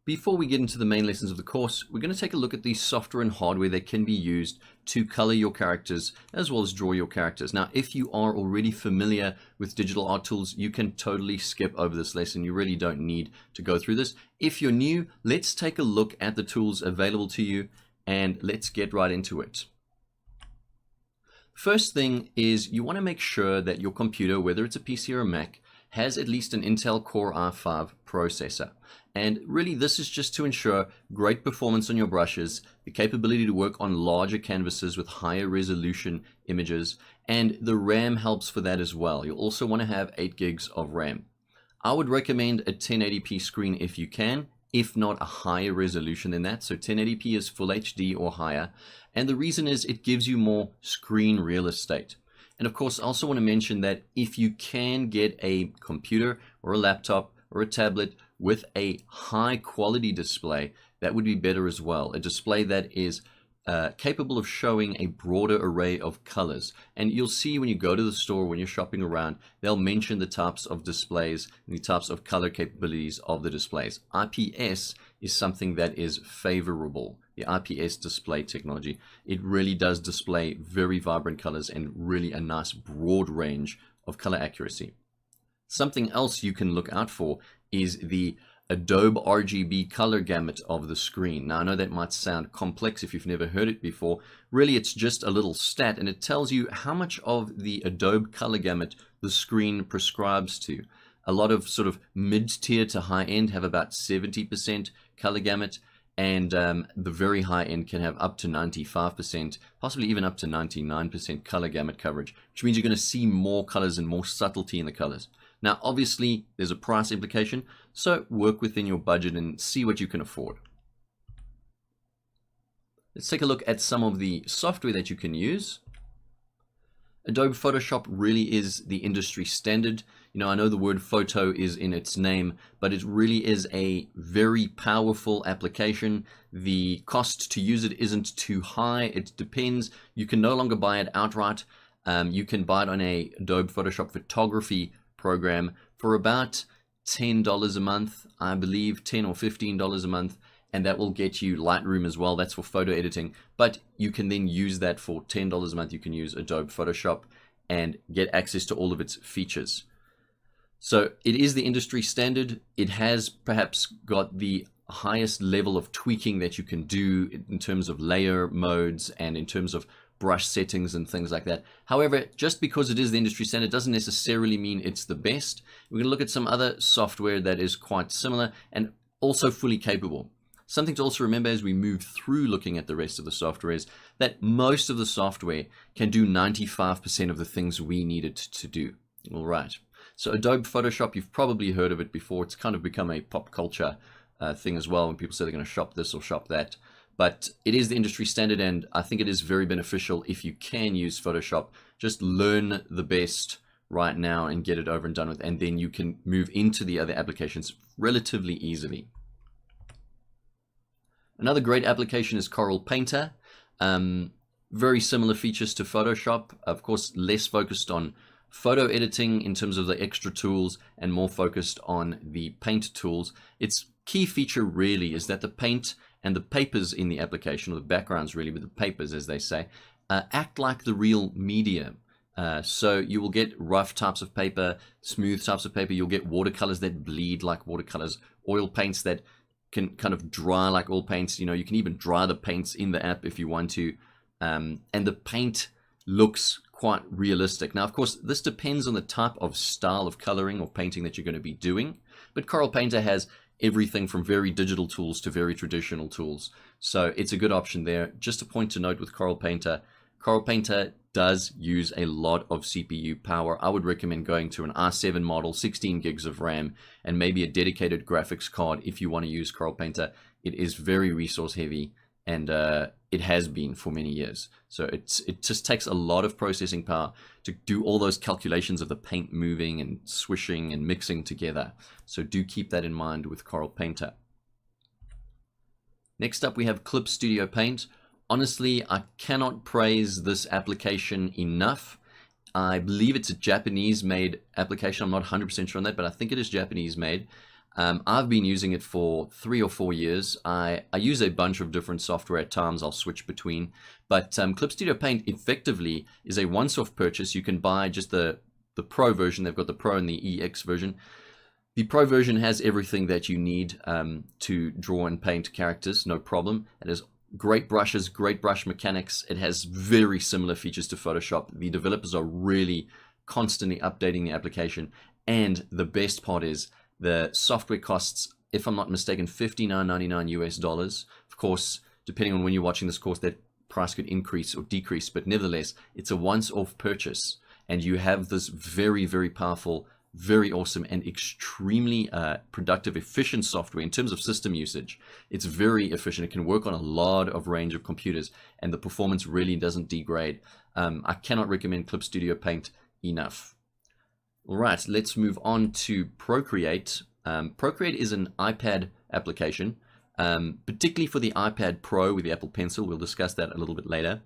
Before we get into the main lessons of the course, we're going to take a look at the software and hardware that can be used to color your characters as well as draw your characters. Now, if you are already familiar with digital art tools, you can totally skip over this lesson. You really don't need to go through this. If you're new, let's take a look at the tools available to you and let's get right into it. First thing is you want to make sure that your computer, whether it's a PC or a Mac, has at least an Intel Core i5 processor. And really this is just to ensure great performance on your brushes, the capability to work on larger canvases with higher resolution images, and the RAM helps for that as well. You'll also want to have 8 gigs of RAM. I would recommend a 1080p screen if you can, if not a higher resolution than that. So 1080p is full HD or higher. And the reason is it gives you more screen real estate. And of course, I also want to mention that if you can get a computer or a laptop or a tablet with a high quality display, that would be better as well. A display that is capable of showing a broader array of colors. And you'll see when you go to the store, when you're shopping around, they'll mention the types of displays and the types of color capabilities of the displays. IPS is something that is favorable. The IPS display technology, it really does display very vibrant colors and really a nice broad range of color accuracy. Something else you can look out for is the Adobe RGB color gamut of the screen. Now I know that might sound complex if you've never heard it before. Really it's just a little stat and it tells you how much of the Adobe color gamut the screen prescribes to. A lot of sort of mid-tier to high-end have about 70% color gamut, and the very high end can have up to 95%, possibly even up to 99% color gamut coverage, which means you're going to see more colors and more subtlety in the colors. Now, obviously, there's a price implication, so work within your budget and see what you can afford. Let's take a look at some of the software that you can use. Adobe Photoshop really is the industry standard. You know, I know the word photo is in its name, but it really is a very powerful application. The cost to use it isn't too high. It depends. You can no longer buy it outright. You can buy it on a Adobe Photoshop photography program for about $10 a month, I believe, $10 or $15 a month. And that will get you Lightroom as well. That's for photo editing. But you can then use that for $10 a month. You can use Adobe Photoshop and get access to all of its features. So it is the industry standard. It has perhaps got the highest level of tweaking that you can do in terms of layer modes and in terms of brush settings and things like that. However, just because it is the industry standard doesn't necessarily mean it's the best. We're going to look at some other software that is quite similar and also fully capable. Something to also remember as we move through looking at the rest of the software is that most of the software can do 95% of the things we need it to do. All right. So Adobe Photoshop, you've probably heard of it before. It's kind of become a pop culture thing as well when people say they're going to shop this or shop that. But it is the industry standard, and I think it is very beneficial if you can use Photoshop. Just learn the best right now and get it over and done with, and then you can move into the other applications relatively easily. Another great application is Corel Painter. Very similar features to Photoshop. Of course, less focused on photo editing in terms of the extra tools and more focused on the paint tools. Its key feature really is that the paint and the papers in the application, or the backgrounds really, but the papers as they say, act like the real medium. So you will get rough types of paper, smooth types of paper. You'll get watercolors that bleed like watercolors, oil paints that can kind of dry like oil paints. You know, you can even dry the paints in the app if you want to. And the paint looks quite realistic. Now, of course, this depends on the type of style of coloring or painting that you're going to be doing. But Corel Painter has everything from very digital tools to very traditional tools. So it's a good option there. Just a point to note with Corel Painter does use a lot of CPU power. I would recommend going to an i7 model, 16 gigs of RAM, and maybe a dedicated graphics card if you want to use Corel Painter. It is very resource heavy, and it has been for many years. So it just takes a lot of processing power to do all those calculations of the paint moving and swishing and mixing together. So do keep that in mind with Corel Painter. Next up, we have Clip Studio Paint. Honestly, I cannot praise this application enough. I believe it's a Japanese-made application. I'm not 100% sure on that, but I think it is Japanese-made. I've been using it for 3 or 4 years. I use a bunch of different software at times. I'll switch between. But Clip Studio Paint effectively is a once-off purchase. You can buy just the Pro version. They've got the Pro and the EX version. The Pro version has everything that you need to draw and paint characters, no problem. It has great brushes, great brush mechanics. It has very similar features to Photoshop. The developers are really constantly updating the application. And the best part is the software costs, if I'm not mistaken, $59.99 US. Of course, depending on when you're watching this course, that price could increase or decrease, but nevertheless, it's a once-off purchase. And you have this very, very powerful, very awesome and extremely productive, efficient software in terms of system usage. It's very efficient. It can work on a lot of range of computers, and the performance really doesn't degrade. I cannot recommend Clip Studio Paint enough. All right, let's move on to Procreate. Procreate is an iPad application, particularly for the iPad Pro with the Apple Pencil. We'll discuss that a little bit later.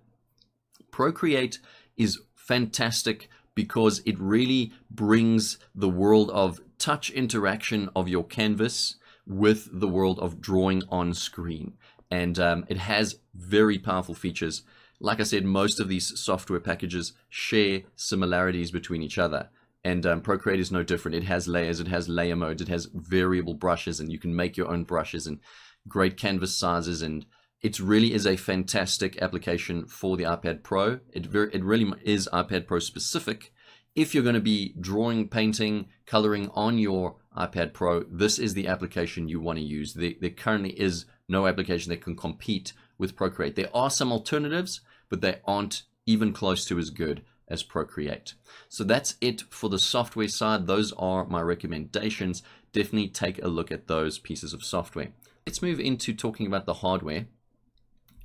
Procreate is fantastic because it really brings the world of touch interaction of your canvas with the world of drawing on screen. And it has very powerful features. Like I said, most of these software packages share similarities between each other. And Procreate is no different. It has layers, it has layer modes, it has variable brushes, and you can make your own brushes and great canvas sizes. And it really is a fantastic application for the iPad Pro. It really is iPad Pro specific. If you're going to be drawing, painting, coloring on your iPad Pro, this is the application you want to use. There currently is no application that can compete with Procreate. There are some alternatives, but they aren't even close to as good as Procreate. So that's it for the software side. Those are my recommendations. Definitely take a look at those pieces of software. Let's move into talking about the hardware.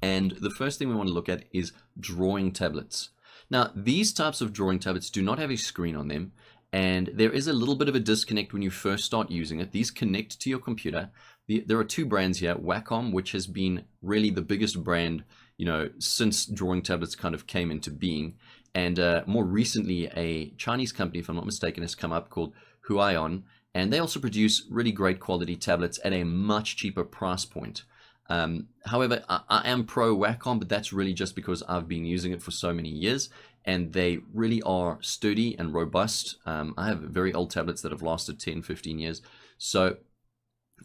And the first thing we want to look at is drawing tablets. Now, these types of drawing tablets do not have a screen on them, and there is a little bit of a disconnect when you first start using it. These connect to your computer. There are two brands here, Wacom, which has been really the biggest brand, since drawing tablets kind of came into being. And more recently, a Chinese company, if I'm not mistaken, has come up called Huion, and they also produce really great quality tablets at a much cheaper price point. However, I am pro Wacom, but that's really just because I've been using it for so many years, and they really are sturdy and robust. I have very old tablets that have lasted 10, 15 years, so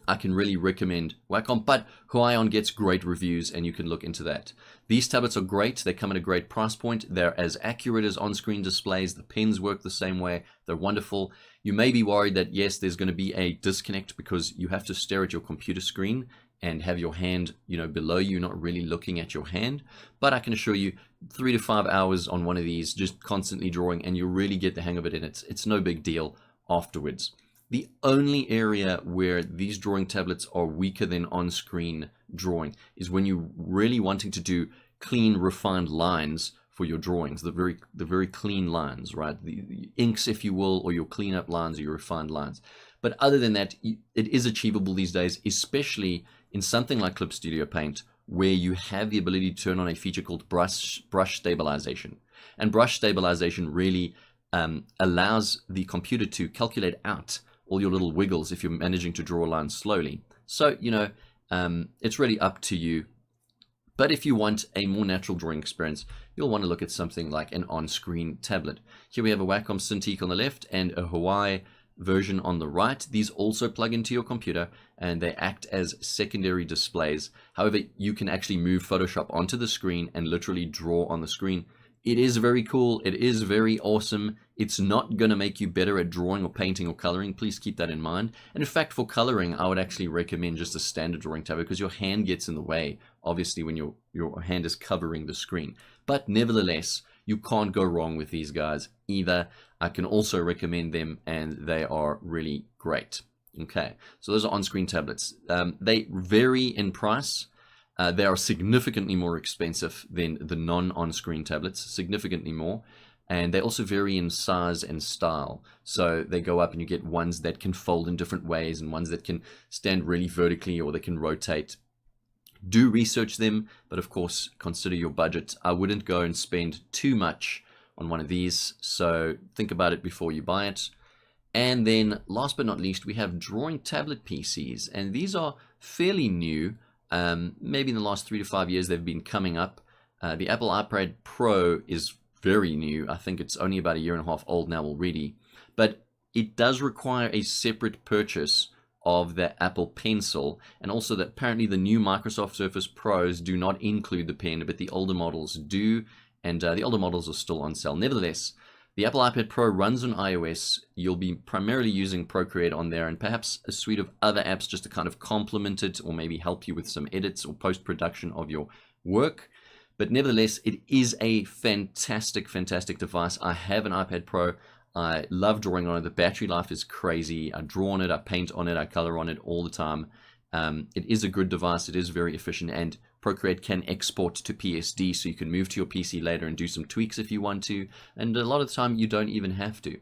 I can really recommend Wacom, but Huion gets great reviews, and you can look into that. These tablets are great. They come at a great price point. They're as accurate as on-screen displays. The pens work the same way. They're wonderful. You may be worried that, yes, there's going to be a disconnect because you have to stare at your computer screen and have your hand, below you, not really looking at your hand. But I can assure you, 3 to 5 hours on one of these, just constantly drawing, and you really get the hang of it, and it's no big deal afterwards. The only area where these drawing tablets are weaker than on-screen drawing is when you're really wanting to do clean, refined lines for your drawings, the very clean lines, right? The inks, if you will, or your clean-up lines or your refined lines. But other than that, it is achievable these days, especially in something like Clip Studio Paint, where you have the ability to turn on a feature called brush stabilization. And brush stabilization really allows the computer to calculate out all your little wiggles if you're managing to draw a line slowly. So, it's really up to you. But if you want a more natural drawing experience, you'll want to look at something like an on-screen tablet. Here we have a Wacom Cintiq on the left and a Huion version on the right. These also plug into your computer and they act as secondary displays. However, you can actually move Photoshop onto the screen and literally draw on the screen. It is very cool. It is very awesome. It's not going to make you better at drawing or painting or coloring. Please keep that in mind. And in fact, for coloring, I would actually recommend just a standard drawing tablet because your hand gets in the way, obviously, when your hand is covering the screen. But nevertheless, you can't go wrong with these guys either. I can also recommend them, and they are really great. Okay, so those are on-screen tablets. They vary in price. They are significantly more expensive than the non-on-screen tablets, significantly more. And they also vary in size and style. So they go up and you get ones that can fold in different ways and ones that can stand really vertically or they can rotate. Do research them, but of course, consider your budget. I wouldn't go and spend too much on one of these. So think about it before you buy it. And then last but not least, we have drawing tablet PCs, and these are fairly new. Maybe in the last 3 to 5 years they've been coming up. The Apple iPad Pro is very new. I think it's only about a year and a half old now already, but it does require a separate purchase of the Apple Pencil, and also that apparently the new Microsoft Surface Pros do not include the pen, but the older models do, and the older models are still on sale. Nevertheless, the Apple iPad Pro runs on iOS. You'll be primarily using Procreate on there, and perhaps a suite of other apps just to kind of complement it, or maybe help you with some edits or post-production of your work. But nevertheless, it is a fantastic, fantastic device. I have an iPad Pro. I love drawing on it. The battery life is crazy. I draw on it, I paint on it, I color on it all the time. It is a good device. It is very efficient, and Procreate can export to PSD, so you can move to your PC later and do some tweaks if you want to. And a lot of the time, you don't even have to.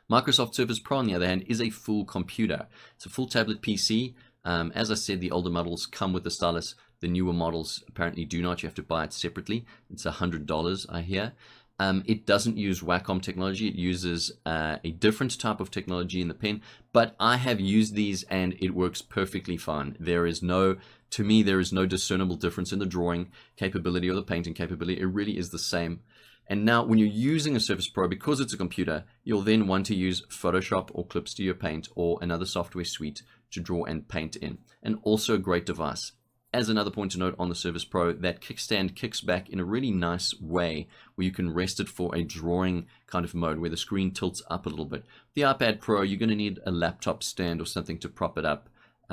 Microsoft Surface Pro, on the other hand, is a full computer. It's a full tablet PC. As I said, the older models come with the stylus. The newer models apparently do not. You have to buy it separately. It's $100, I hear. It doesn't use Wacom technology. It uses a different type of technology in the pen, but I have used these and it works perfectly fine. To me, there is no discernible difference in the drawing capability or the painting capability. It really is the same. And now when you're using a Surface Pro, because it's a computer, you'll then want to use Photoshop or Clip Studio Paint or another software suite to draw and paint in. And also a great device. As another point to note on the Surface Pro, that kickstand kicks back in a really nice way where you can rest it for a drawing kind of mode where the screen tilts up a little bit. The iPad Pro, you're going to need a laptop stand or something to prop it up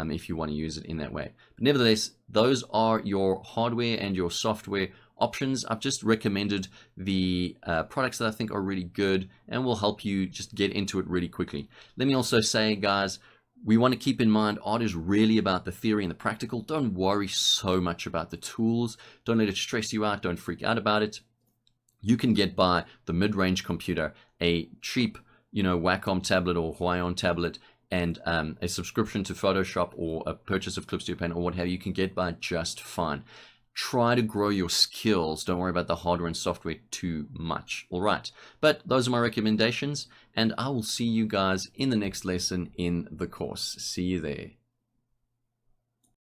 if you want to use it in that way. But nevertheless, those are your hardware and your software options. I've just recommended the products that I think are really good and will help you just get into it really quickly. Let me also say, guys, we want to keep in mind art is really about the theory and the practical. Don't worry so much about the tools. Don't let it stress you out. Don't freak out about it. You can get by the mid-range computer, a cheap, Wacom tablet or Huion tablet, and a subscription to Photoshop or a purchase of Clip Studio Paint or what have you. You can get by just fine. Try to grow your skills. Don't worry about the hardware and software too much. All right. But those are my recommendations, and I will see you guys in the next lesson in the course. See you there.